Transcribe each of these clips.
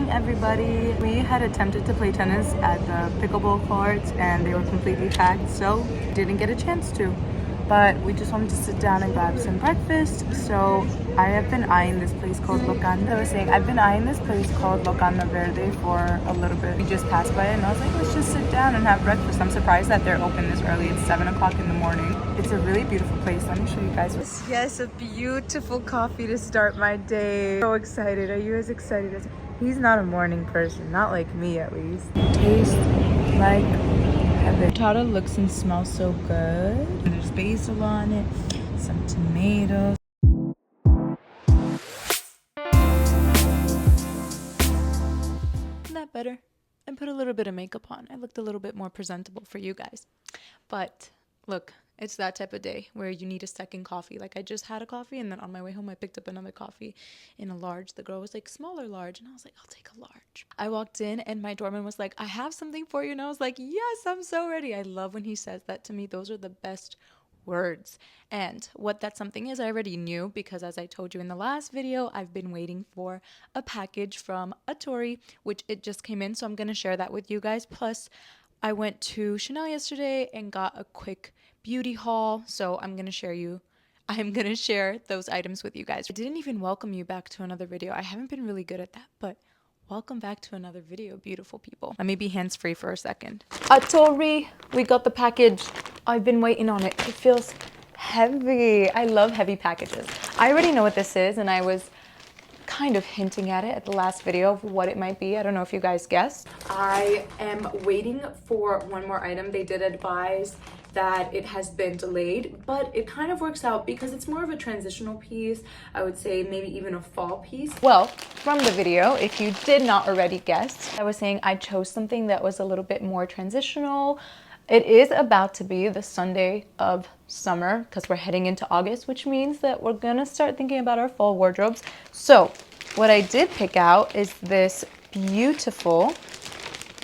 everybody. We had attempted to play tennis at the pickleball courts and they were completely packed, so didn't get a chance to. But we just wanted to sit down and grab some breakfast. So I have been eyeing this place called Locanda. I was saying I've been eyeing this place called Locanda Verande for a little bit. We just passed by it and I was like, let's just sit down and have breakfast. I'm surprised that they're open this early. It's 7 o'clock in the morning. It's a really beautiful place. Let me show you guys. Yes, a beautiful coffee to start my day. So excited. Are you as excited as... He's not a morning person, not like me at least. Tastes like heaven. Tata looks and smells so good. And there's basil on it, some tomatoes. Isn't that better? And put a little bit of makeup on. I looked a little bit more presentable for you guys. But look, it's that type of day where you need a second coffee. Like I just had a coffee and then on my way home I picked up another coffee in a large. The girl was like, smaller large. And I was like, I'll take a large. I walked in and my doorman was like, I have something for you. And I was like, yes, I'm so ready. I love when he says that to me. Those are the best words. And what that something is, I already knew because as I told you in the last video, I've been waiting for a package from Atorie, which it just came in. So I'm going to share that with you guys. Plus, I went to Chanel yesterday and got a quick beauty haul, so I'm gonna share those items with you guys. I didn't even welcome you back to another video. I haven't been really good at that, but welcome back to another video, beautiful people. Let me be hands-free for a second. Atorie, we got the package. I've been waiting on it. It feels heavy. I love heavy packages. I already know what this is, and I was kind of hinting at it at the last video of what it might be. I don't know if you guys guessed. I am waiting for one more item. They did advise that it has been delayed, but it kind of works out because it's more of a transitional piece. I would say maybe even a fall piece. Well, from the video, if you did not already guess, I was saying I chose something that was a little bit more transitional. It is about to be the Sunday of summer because we're heading into August, which means that we're gonna start thinking about our fall wardrobes. So what I did pick out is this beautiful,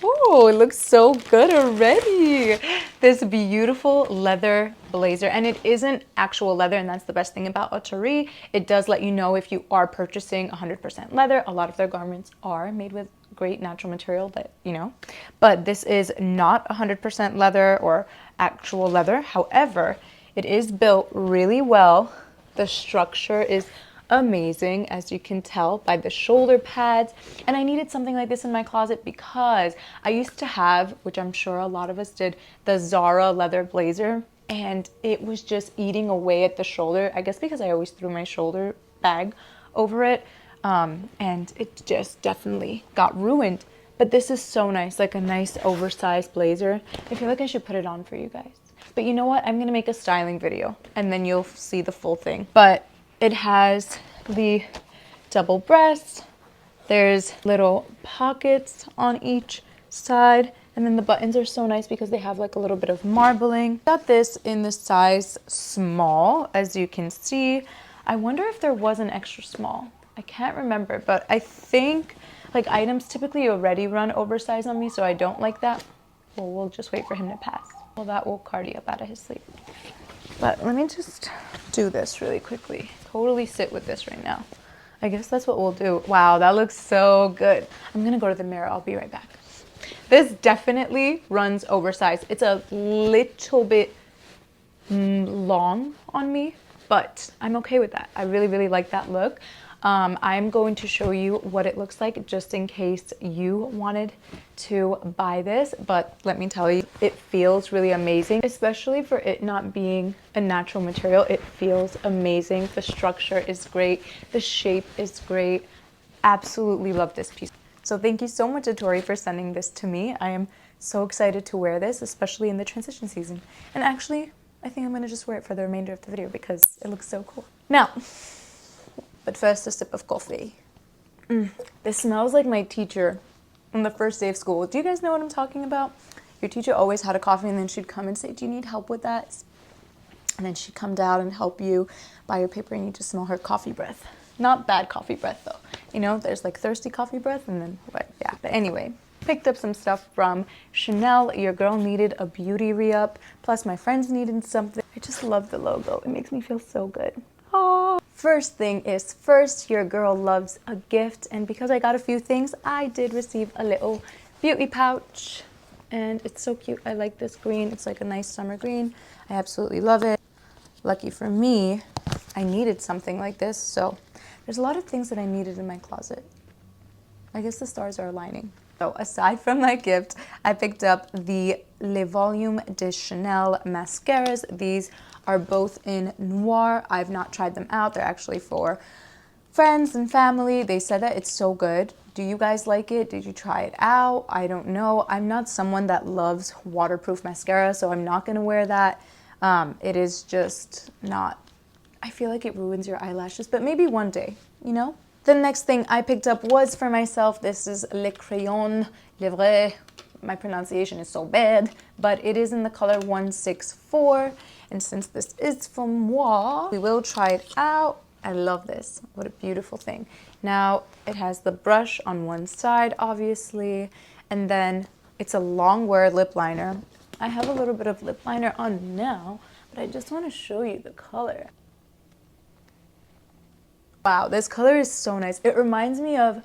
oh, it looks so good already. This beautiful leather blazer, and it isn't actual leather, and that's the best thing about Atorie. It does let you know if you are purchasing 100% leather. A lot of their garments are made with great natural material that, you know, but this is not 100% leather or actual leather. However, it is built really well. The structure is amazing, as you can tell by the shoulder pads, and I needed something like this in my closet because I used to have, which I'm sure a lot of us did, the Zara leather blazer, and it was just eating away at the shoulder, I guess because I always threw my shoulder bag over it, and it just definitely got ruined. But this is so nice, like a nice oversized blazer. I feel like I should put it on for you guys, but you know what, I'm gonna make a styling video and then you'll see the full thing. But it has the double breasts, there's little pockets on each side, and then the buttons are so nice because they have like a little bit of marbling. Got this in the size small, as you can see. I wonder if there was an extra small. I can't remember, but I think like items typically already run oversized on me, so I don't like that. Well, we'll just wait for him to pass. Well, that will Cardi up out of his sleep. But let me just do this really quickly. Totally sit with this right now. I guess that's what we'll do. Wow, that looks so good. I'm gonna go to the mirror. I'll be right back. This definitely runs oversized. It's a little bit long on me, but I'm okay with that. I really, really like that look. I'm going to show you what it looks like just in case you wanted to buy this, but let me tell you, it feels really amazing, especially for it not being a natural material. It feels amazing. The structure is great. The shape is great. Absolutely love this piece. So thank you so much, Atorie, for sending this to me. I am so excited to wear this, especially in the transition season. And actually, I think I'm gonna just wear it for the remainder of the video because it looks so cool. Now, but first, a sip of coffee. This smells like my teacher on the first day of school. Do you guys know what I'm talking about? Your teacher always had a coffee and then she'd come and say, do you need help with that? And then she'd come down and help you buy your paper and you just smell her coffee breath. Not bad coffee breath though. You know, there's like thirsty coffee breath and then what, yeah. But anyway, picked up some stuff from Chanel. Your girl needed a beauty re-up. Plus my friends needed something. I just love the logo. It makes me feel so good. Oh, first thing is first, your girl loves a gift, and because I got a few things, I did receive a little beauty pouch, and it's so cute. I like this green. It's like a nice summer green. I absolutely love it. Lucky for me, I needed something like this, so there's a lot of things that I needed in my closet. I guess the stars are aligning. So aside from that gift, I picked up the Les Volumes de Chanel mascaras. These are both in Noir. I've not tried them out. They're actually for friends and family. They said that it's so good. Do you guys like it? Did you try it out? I don't know. I'm not someone that loves waterproof mascara, so I'm not going to wear that. It is just not, I feel like it ruins your eyelashes, but maybe one day, you know? The next thing I picked up was for myself. This is Le Crayon Livre. My pronunciation is so bad, but it is in the color 164. And since this is from moi, we will try it out. I love this. What a beautiful thing. Now, it has the brush on one side, obviously, and then it's a long wear lip liner. I have a little bit of lip liner on now, but I just want to show you the color. Wow, this color is so nice. It reminds me of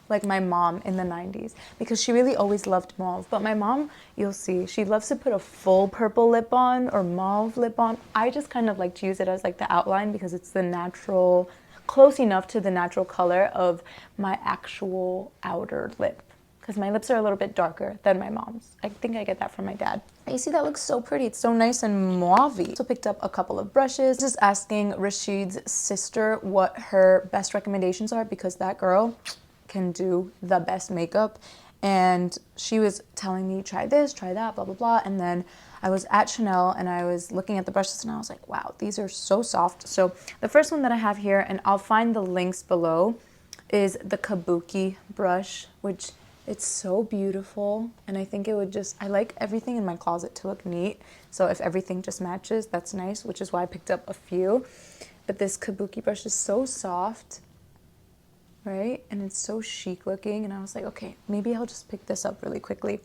like my mom in the 90s because she really always loved mauve. But my mom, you'll see, she loves to put a full purple lip on or mauve lip on. I just kind of like to use it as like the outline because it's the natural, close enough to the natural color of my actual outer lip. Because my lips are a little bit darker than my mom's. I think I get that from my dad. You see, that looks so pretty. It's so nice and mauve-y. So picked up a couple of brushes. Just asking Rashid's sister what her best recommendations are because that girl can do the best makeup. And she was telling me, try this, try that, blah, blah, blah. And then I was at Chanel and I was looking at the brushes and I was like, wow, these are so soft. So the first one that I have here, and I'll find the links below, is the Kabuki brush, which it's so beautiful, and I think it would just, I like everything in my closet to look neat, so if everything just matches, that's nice, which is why I picked up a few. But this Kabuki brush is so soft, right? And it's so chic looking, and I was like, okay, maybe I'll just pick this up really quickly.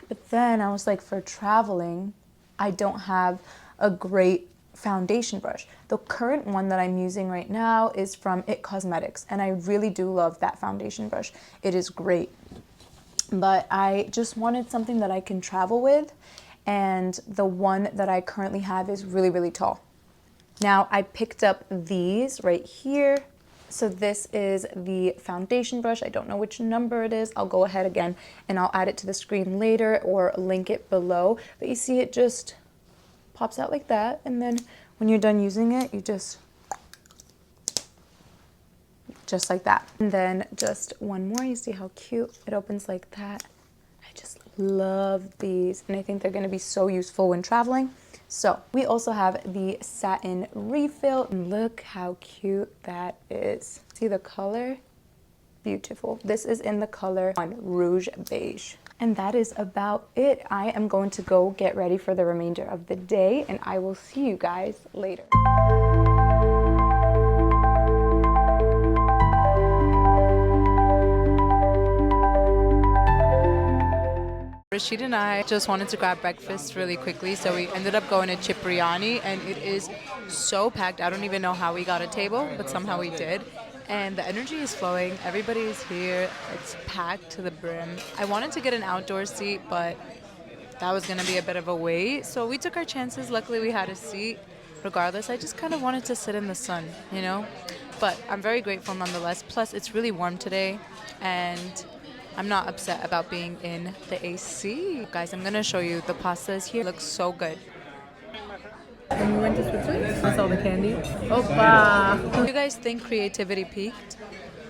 But then I was like, for traveling, I don't have a great foundation brush. The current one that I'm using right now is from IT Cosmetics, and I really do love that foundation brush. It is great. But I just wanted something that I can travel with, and the one that I currently have is really, really tall. Now, I picked up these right here. So this is the foundation brush. I don't know which number it is. I'll go ahead again and I'll add it to the screen later or link it below. But you see it just pops out like that, and then when you're done using it, you just like that. And then just one more, you see how cute it opens like that. I just love these, and I think they're gonna be so useful when traveling. So we also have the satin refill, and look how cute that is. See the color? Beautiful. This is in the color on Rouge Beige. And that is about it. I am going to go get ready for the remainder of the day, and I will see you guys later. Rashid and I just wanted to grab breakfast really quickly, so we ended up going to Cipriani, and it is so packed. I don't even know how we got a table, but somehow we did. And the energy is flowing. Everybody is here. It's packed to the brim. I wanted to get an outdoor seat, but that was going to be a bit of a wait. So we took our chances. Luckily, we had a seat. Regardless, I just kind of wanted to sit in the sun, you know? But I'm very grateful nonetheless. Plus, it's really warm today, and I'm not upset about being in the AC. Guys, I'm going to show you the pastas here. It looks so good. When we went to Switzerland, that's all the candy. Opa! Do you guys think creativity peaked?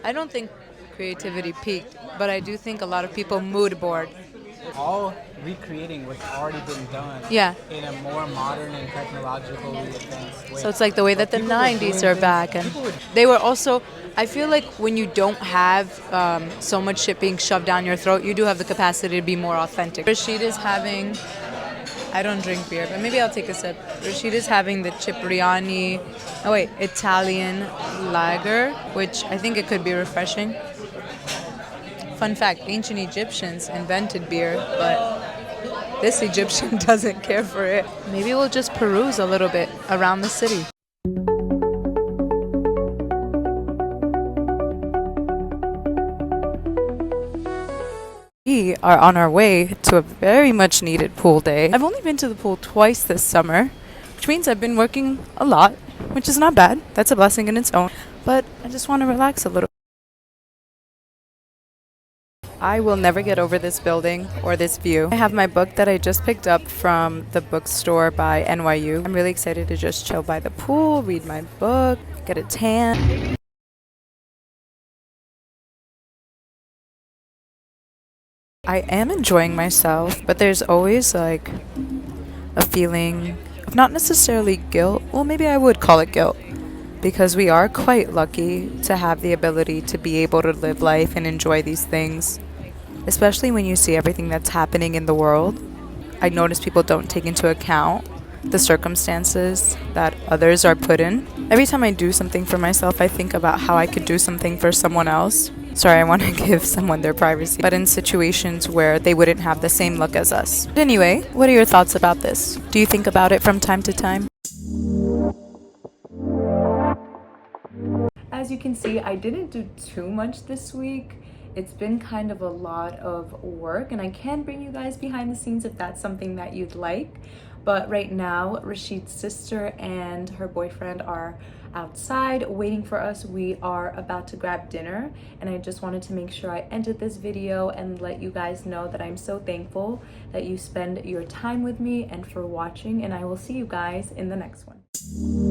I don't think creativity peaked, but I do think a lot of people mood board. All recreating what's already been done in a more modern and technologically advanced way. So it's like the way that the 90s are back. And they were also, I feel like when you don't have so much shit being shoved down your throat, you do have the capacity to be more authentic. Rashid is having, I don't drink beer, but maybe I'll take a sip. Rashid is having the Cipriani, Italian lager, which I think it could be refreshing. Fun fact, ancient Egyptians invented beer, but this Egyptian doesn't care for it. Maybe we'll just peruse a little bit around the city. are on our way to a very much needed pool day. I've only been to the pool twice this summer, which means I've been working a lot, which is not bad. That's a blessing in its own. But I just want to relax a little. I will never get over this building or this view. I have my book that I just picked up from the bookstore by NYU. I'm really excited to just chill by the pool, read my book, get a tan. I am enjoying myself, but there's always like a feeling of not necessarily guilt. Well, maybe I would call it guilt, because we are quite lucky to have the ability to be able to live life and enjoy these things, especially when you see everything that's happening in the world. I notice people don't take into account the circumstances that others are put in. Every time I do something for myself, I think about how I could do something for someone else. Sorry, I want to give someone their privacy, but in situations where they wouldn't have the same luck as us. But anyway, what are your thoughts about this? Do you think about it from time to time? As you can see, I didn't do too much this week. It's been kind of a lot of work, and I can bring you guys behind the scenes if that's something that you'd like. But right now, Rashid's sister and her boyfriend are outside waiting for us. We are about to grab dinner, and I just wanted to make sure I ended this video and let you guys know that I'm so thankful that you spend your time with me and for watching, and I will see you guys in the next one.